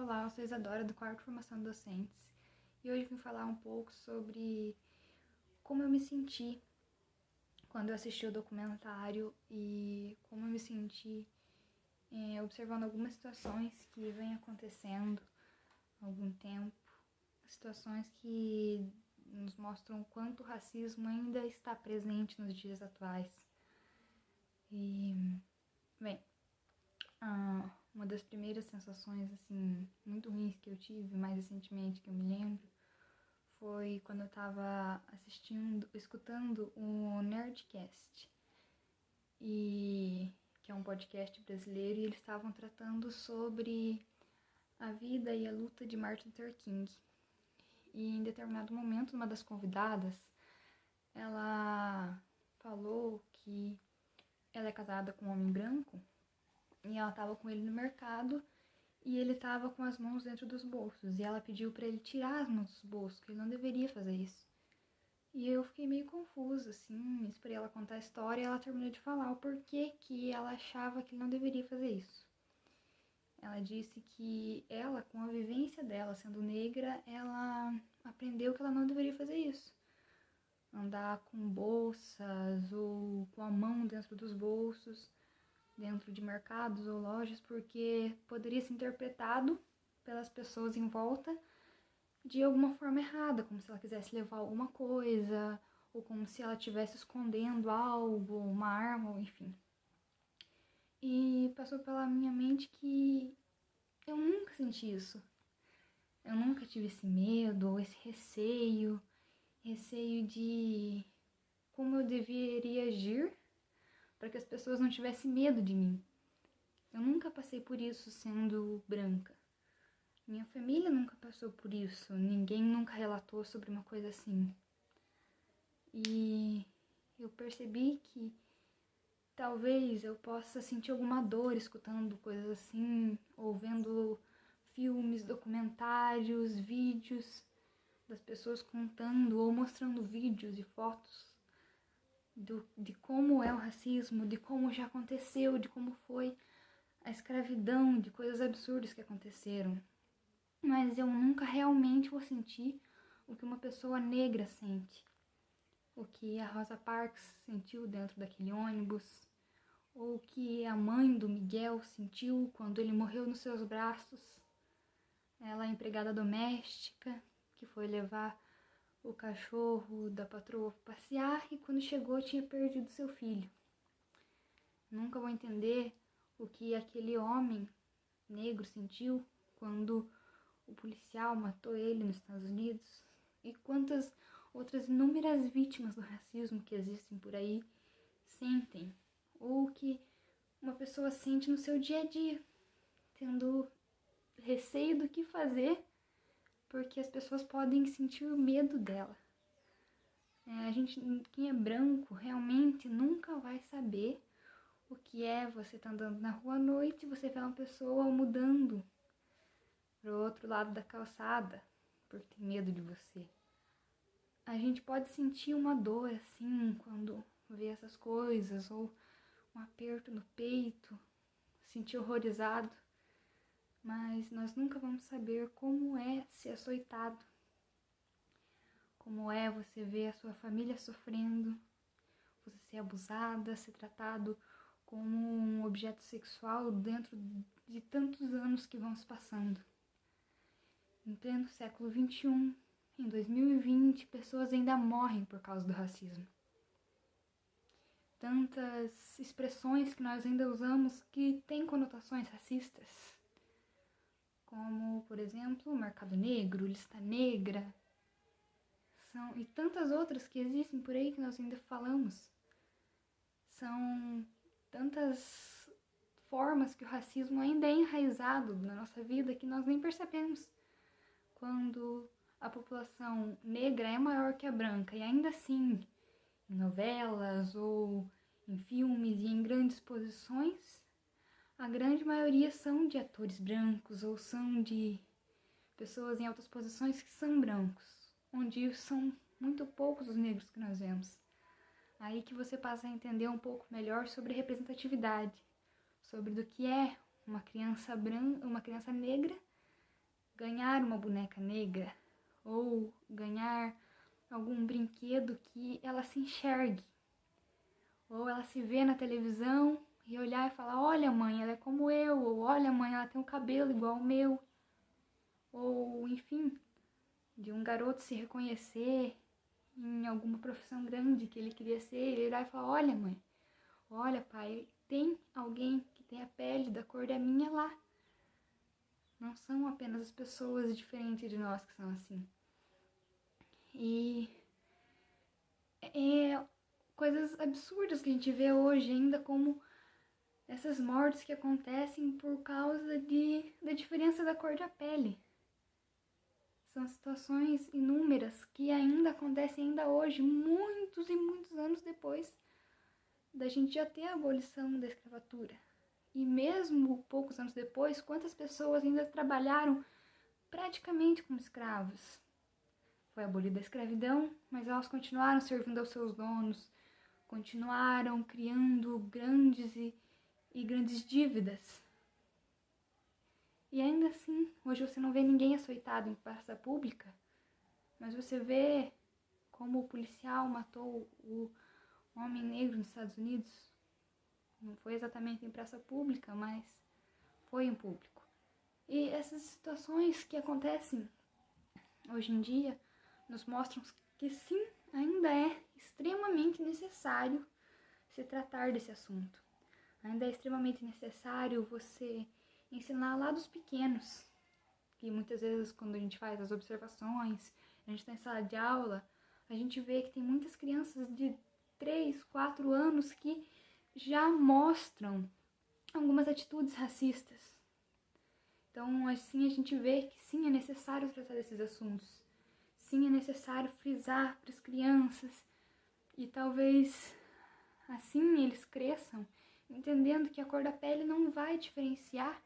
Olá, eu sou Isadora do quarto Formação Docentes e hoje vim falar um pouco sobre como eu me senti quando eu assisti o documentário e como eu me senti observando algumas situações que vêm acontecendo há algum tempo, situações que nos mostram o quanto o racismo ainda está presente nos dias atuais. Bem, uma das primeiras sensações assim muito ruins que eu tive mais recentemente, que eu me lembro, foi quando eu estava escutando o Nerdcast, que é um podcast brasileiro, e eles estavam tratando sobre a vida e a luta de Martin Luther King. E em determinado momento, uma das convidadas, ela falou que ela é casada com um homem branco e ela estava com ele no mercado e ele estava com as mãos dentro dos bolsos. E ela pediu para ele tirar as mãos dos bolsos, que ele não deveria fazer isso. E eu fiquei meio confusa, assim, esperei ela contar a história e ela terminou de falar o porquê que ela achava que ele não deveria fazer isso. Ela disse que ela, com a vivência dela sendo negra, ela aprendeu que ela não deveria fazer isso. Andar com bolsas ou com a mão dentro dos bolsos, dentro de mercados ou lojas, porque poderia ser interpretado pelas pessoas em volta de alguma forma errada, como se ela quisesse levar alguma coisa, ou como se ela estivesse escondendo algo, uma arma, enfim. E passou pela minha mente que eu nunca senti isso. Eu nunca tive esse medo, ou esse receio de como eu deveria agir para que as pessoas não tivessem medo de mim. Eu nunca passei por isso sendo branca. Minha família nunca passou por isso, ninguém nunca relatou sobre uma coisa assim. E eu percebi que talvez eu possa sentir alguma dor escutando coisas assim, ou vendo filmes, documentários, vídeos das pessoas contando ou mostrando vídeos e fotos de como é o racismo, de como já aconteceu, de como foi a escravidão, de coisas absurdas que aconteceram. Mas eu nunca realmente vou sentir o que uma pessoa negra sente. O que a Rosa Parks sentiu dentro daquele ônibus. Ou o que a mãe do Miguel sentiu quando ele morreu nos seus braços. Ela é empregada doméstica, que foi levar o cachorro da patroa para passear e quando chegou tinha perdido seu filho. Nunca vou entender o que aquele homem negro sentiu quando o policial matou ele nos Estados Unidos e quantas outras inúmeras vítimas do racismo que existem por aí sentem, ou que uma pessoa sente no seu dia a dia, tendo receio do que fazer porque as pessoas podem sentir medo dela. Quem é branco realmente nunca vai saber o que é você estar andando na rua à noite e você vê uma pessoa mudando para o outro lado da calçada por ter medo de você. A gente pode sentir uma dor assim quando vê essas coisas, ou um aperto no peito, sentir horrorizado, mas nós nunca vamos saber como é ser açoitado, como é você ver a sua família sofrendo, você ser abusada, ser tratado como um objeto sexual dentro de tantos anos que vão se passando. Em pleno século XXI, em 2020, pessoas ainda morrem por causa do racismo. Tantas expressões que nós ainda usamos que têm conotações racistas, como, por exemplo, mercado negro, lista negra, e tantas outras que existem por aí que nós ainda falamos. São tantas formas que o racismo ainda é enraizado na nossa vida que nós nem percebemos. Quando a população negra é maior que a branca, e ainda assim, em novelas ou em filmes e em grandes posições, a grande maioria são de atores brancos ou são de pessoas em altas posições que são brancos, onde são muito poucos os negros que nós vemos. Aí que você passa a entender um pouco melhor sobre representatividade, sobre do que é uma criança branca, uma criança negra ganhar uma boneca negra ou ganhar algum brinquedo que ela se enxergue. Ou ela se vê na televisão e olhar e falar, olha mãe, ela é como eu, ou olha mãe, ela tem um cabelo igual ao meu. Ou, enfim, de um garoto se reconhecer em alguma profissão grande que ele queria ser, ele olhar e falar, olha mãe, olha pai, tem alguém que tem a pele da cor da minha lá. Não são apenas as pessoas diferentes de nós que são assim. E coisas absurdas que a gente vê hoje ainda, como essas mortes que acontecem por causa da diferença da cor da pele. São situações inúmeras que ainda acontecem ainda hoje, muitos e muitos anos depois da gente já ter a abolição da escravatura. E mesmo poucos anos depois, quantas pessoas ainda trabalharam praticamente como escravos? Foi abolida a escravidão, mas elas continuaram servindo aos seus donos, continuaram criando grandes e grandes dívidas. E ainda assim, hoje você não vê ninguém açoitado em praça pública, mas você vê como o policial matou o homem negro nos Estados Unidos. Não foi exatamente em praça pública, mas foi em público. E essas situações que acontecem hoje em dia nos mostram que sim, ainda é extremamente necessário se tratar desse assunto. Ainda é extremamente necessário você ensinar lá dos pequenos, que muitas vezes quando a gente faz as observações, a gente está em sala de aula, a gente vê que tem muitas crianças de 3, 4 anos que já mostram algumas atitudes racistas. Então, assim, a gente vê que sim, é necessário tratar desses assuntos. Sim, é necessário frisar para as crianças e talvez assim eles cresçam entendendo que a cor da pele não vai diferenciar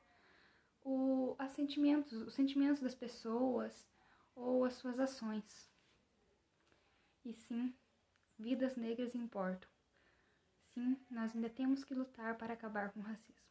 os sentimentos das pessoas ou as suas ações. E sim, vidas negras importam. Sim, nós ainda temos que lutar para acabar com o racismo.